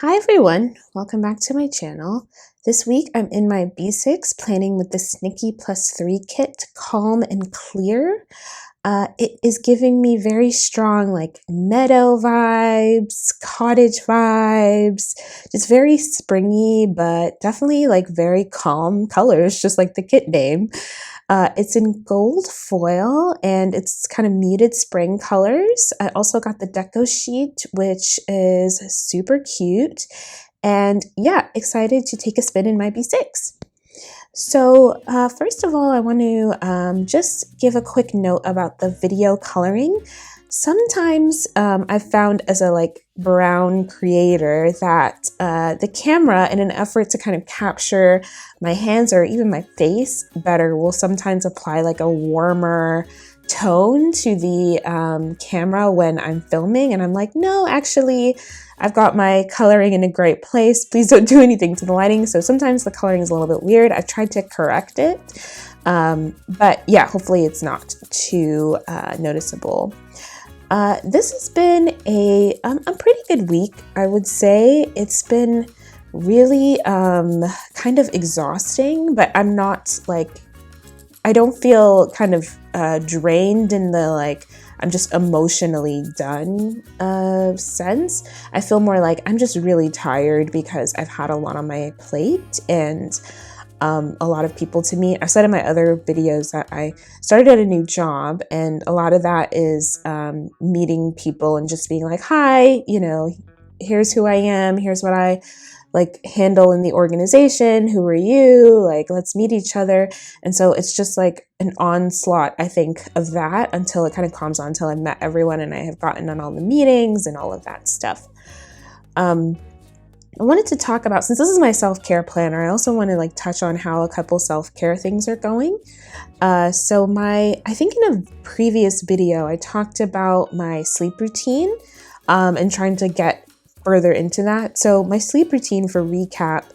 Hi everyone, welcome back to my channel. This week I'm in my B6 planning with this NikkiPlusThree kit, Calm and Clear. It is giving me very strong like meadow vibes, cottage vibes, just very springy, but definitely like very calm colors, just like the kit name. It's in gold foil and it's kind of muted spring colors. I also got the deco sheet, which is super cute. And yeah, excited to take a spin in my B6. So first of all, I want to just give a quick note about the video coloring. Sometimes I've found as a brown creator that the camera, in an effort to kind of capture my hands or even my face better, will sometimes apply like a warmer tone to the camera when I'm filming, and I'm like, no, actually I've got my coloring in a great place, please don't do anything to the lighting. So sometimes the coloring is a little bit weird. I've tried to correct it, but yeah, hopefully it's not too noticeable. This has been a pretty good week, I would say. It's been really kind of exhausting, but I'm not I don't feel kind of drained in the I'm just emotionally done sense. I feel more like I'm just really tired because I've had a lot on my plate, and a lot of people to me. I've said in my other videos that I started at a new job, and a lot of that is meeting people and just being like, hi, here's who I am, here's what I handle in the organization, who are you, let's meet each other. And so it's just like an onslaught, I think, of that until it kind of calms down, until I've met everyone and I have gotten on all the meetings and all of that stuff. I wanted to talk about, since this is my self-care planner, I also want to touch on how a couple self-care things are going. So I think in a previous video, I talked about my sleep routine and trying to get further into that. So my sleep routine, for recap,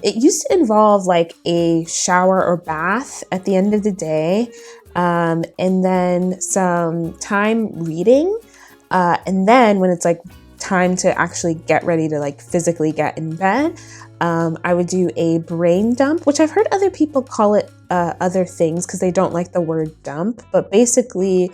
it used to involve a shower or bath at the end of the day, and then some time reading, and then when it's time to actually get ready to physically get in bed, I would do a brain dump, which I've heard other people call it other things because they don't like the word dump, but basically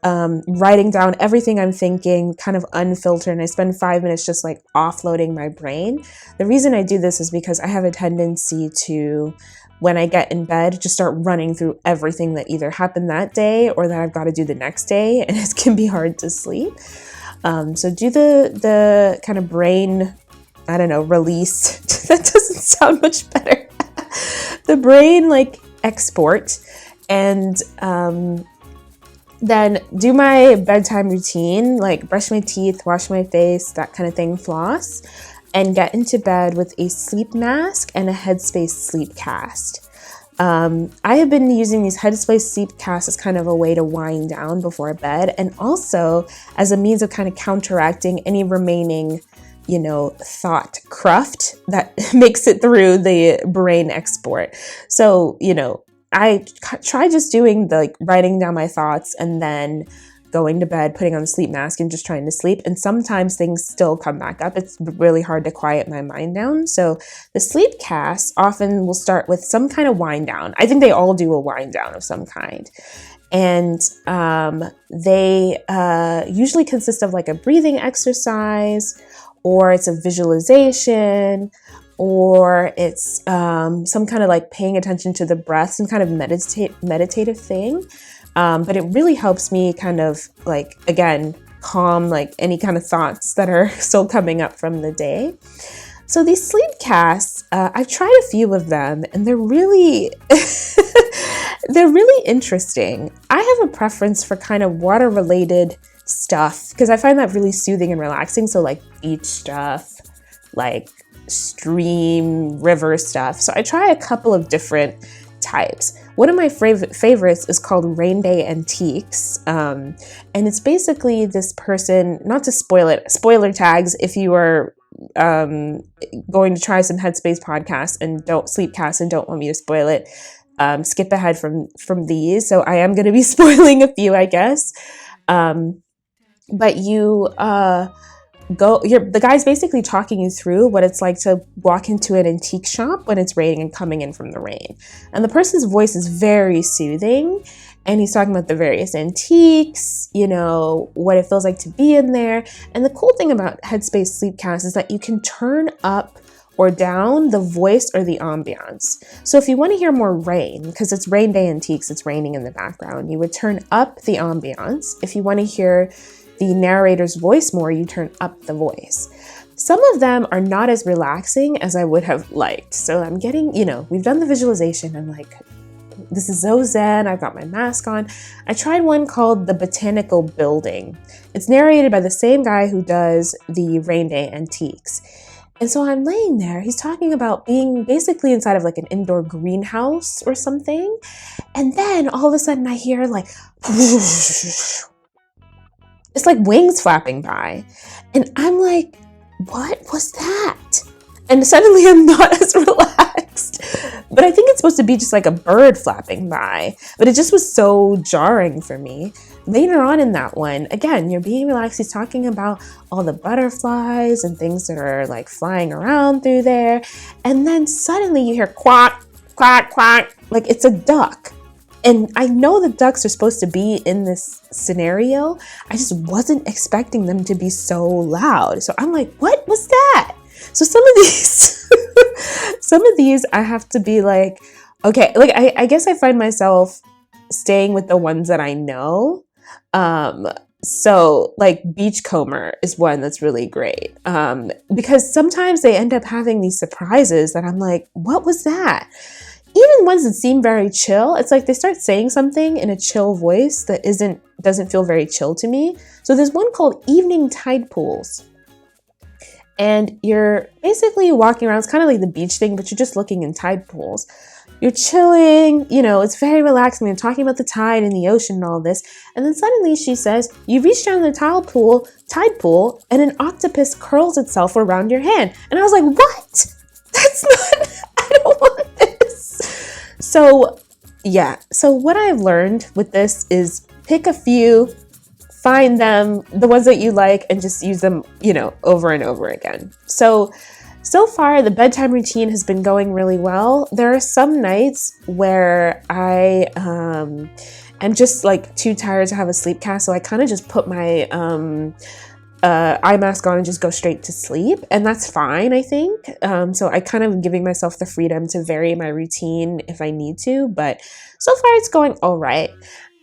writing down everything I'm thinking, kind of unfiltered, and I spend 5 minutes just offloading my brain. The reason I do this is because I have a tendency to, when I get in bed, just start running through everything that either happened that day or that I've got to do the next day, and it can be hard to sleep. So do the kind of brain, I don't know, release. That doesn't sound much better. The brain export, and then do my bedtime routine, brush my teeth, wash my face, that kind of thing, floss, and get into bed with a sleep mask and a Headspace sleep cast. I have been using these Headspace sleep casts as kind of a way to wind down before bed, and also as a means of kind of counteracting any remaining, thought cruft that makes it through the brain export. So, I try just doing writing down my thoughts and then going to bed, putting on the sleep mask and just trying to sleep. And sometimes things still come back up. It's really hard to quiet my mind down. So the sleep casts often will start with some kind of wind down. I think they all do a wind down of some kind. And they usually consist of a breathing exercise, or it's a visualization, or it's some kind of paying attention to the breath, some kind of meditative thing. But it really helps me kind of again, calm any kind of thoughts that are still coming up from the day. So these sleep casts, I've tried a few of them, and they're really, they're really interesting. I have a preference for kind of water-related stuff because I find that really soothing and relaxing. So beach stuff, stream, river stuff. So I try a couple of different types. One of my favorites is called Rain Day Antiques, and it's basically this person, not to spoil it, spoiler tags if you are going to try some Headspace podcasts and sleepcasts and don't want me to spoil it, skip ahead from these. So I am going to be spoiling a few, I guess. But you the guy's basically talking you through what it's like to walk into an antique shop when it's raining and coming in from the rain. And the person's voice is very soothing. And he's talking about the various antiques, you know, what it feels like to be in there. And the cool thing about Headspace Sleepcast is that you can turn up or down the voice or the ambiance. So if you want to hear more rain, because it's rain day antiques, it's raining in the background, you would turn up the ambiance. If you want to hear the narrator's voice more, you turn up the voice. Some of them are not as relaxing as I would have liked. So I'm getting, you know, we've done the visualization. I'm like, this is so zen. I've got my mask on. I tried one called The Botanical Building. It's narrated by the same guy who does the Rain Day Antiques. And so I'm laying there. He's talking about being basically inside of like an indoor greenhouse or something. And then all of a sudden I hear like, it's like wings flapping by. And I'm like, what was that? And suddenly I'm not as relaxed. But I think it's supposed to be just like a bird flapping by. But it just was so jarring for me. Later on in that one, again, you're being relaxed. He's talking about all the butterflies and things that are like flying around through there. And then suddenly you hear quack, quack, quack, like it's a duck. And I know the ducks are supposed to be in this scenario. I just wasn't expecting them to be so loud. So I'm like, what was that? So some of these I have to be like, okay, like I guess I find myself staying with the ones that I know. So like Beachcomber is one that's really great. Because sometimes they end up having these surprises that I'm like, what was that? Even ones that seem very chill, it's like they start saying something in a chill voice that doesn't feel very chill to me. So there's one called Evening Tide Pools. And you're basically walking around, it's kind of like the beach thing, but you're just looking in tide pools. You're chilling, you know, it's very relaxing. You're talking about the tide and the ocean and all this. And then suddenly she says, you reach down the tide pool, and an octopus curls itself around your hand. And I was like, what? That's not, I don't want this. So yeah, so what I've learned with this is pick a few, find them, the ones that you like, and just use them, you know, over and over again. So far, the bedtime routine has been going really well. There are some nights where I am just like too tired to have a sleep cast, so I kind of just put my eye mask on and just go straight to sleep, and that's fine, I think. So I kind of giving myself the freedom to vary my routine if I need to, but so far it's going all right.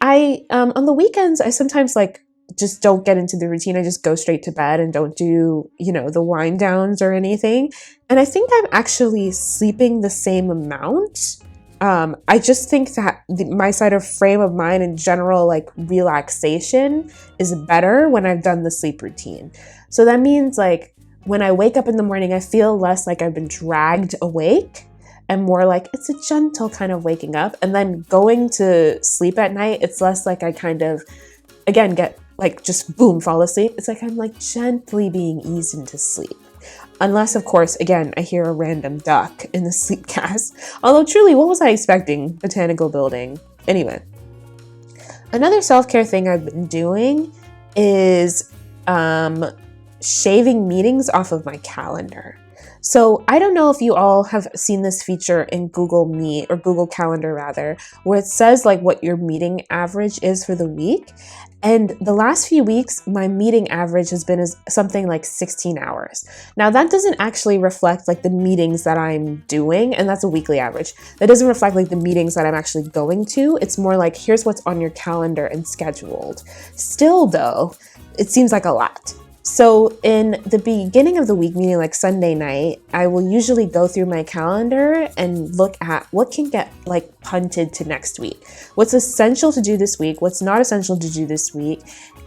On the weekends, I sometimes like just don't get into the routine. I just go straight to bed and don't do, you know, the wind downs or anything. And I think I'm actually sleeping the same amount. I just think that my side of frame of mind and general like relaxation is better when I've done the sleep routine. So that means like when I wake up in the morning, I feel less like I've been dragged awake and more like it's a gentle kind of waking up. And then going to sleep at night, it's less like I kind of, again, get like just boom, fall asleep. It's like I'm like gently being eased into sleep. Unless, of course, again, I hear a random duck in the sleep cast. Although truly, what was I expecting? Botanical building. Anyway, another self-care thing I've been doing is shaving meetings off of my calendar. So I don't know if you all have seen this feature in Google Meet or Google Calendar rather, where it says like what your meeting average is for the week. And the last few weeks, my meeting average has been something like 16 hours. Now that doesn't actually reflect like the meetings that I'm doing, and that's a weekly average. That doesn't reflect like the meetings that I'm actually going to. It's more like, here's what's on your calendar and scheduled. Still though, it seems like a lot. So in the beginning of the week, meaning like Sunday night, I will usually go through my calendar and look at what can get like punted to next week. What's essential to do this week? What's not essential to do this week?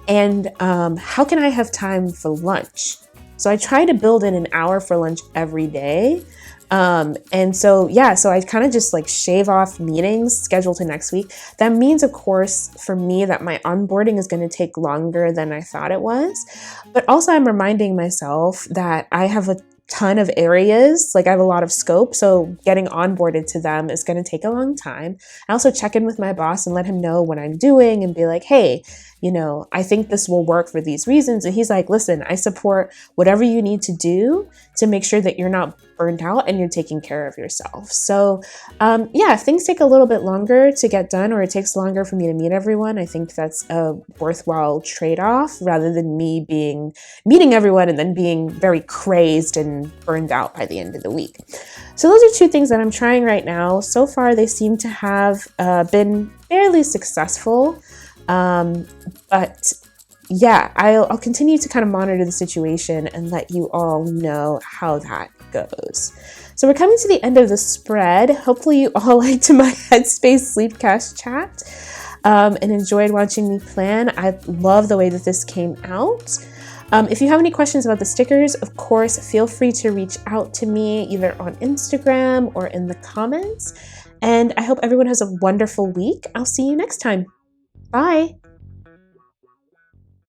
And how can I have time for lunch? So I try to build in an hour for lunch every day. And so, yeah, so I kind of just like shave off meetings scheduled to next week. That means, of course, for me that my onboarding is going to take longer than I thought it was. But also I'm reminding myself that I have a ton of areas. Like I have a lot of scope, so getting onboarded to them is going to take a long time. I also check in with my boss and let him know what I'm doing and be like, hey, you know, I think this will work for these reasons. And he's like, listen, I support whatever you need to do to make sure that you're not burned out and you're taking care of yourself. So yeah, if things take a little bit longer to get done, or it takes longer for me to meet everyone, I think that's a worthwhile trade-off rather than me meeting everyone and then being very crazed and burned out by the end of the week. So those are two things that I'm trying right now. So far, they seem to have been fairly successful. But yeah, I'll continue to kind of monitor the situation and let you all know how that goes. So we're coming to the end of the spread. Hopefully you all liked my Headspace Sleepcast chat and enjoyed watching me plan. I love the way that this came out. If you have any questions about the stickers, of course, feel free to reach out to me either on Instagram or in the comments. And I hope everyone has a wonderful week. I'll see you next time. Bye.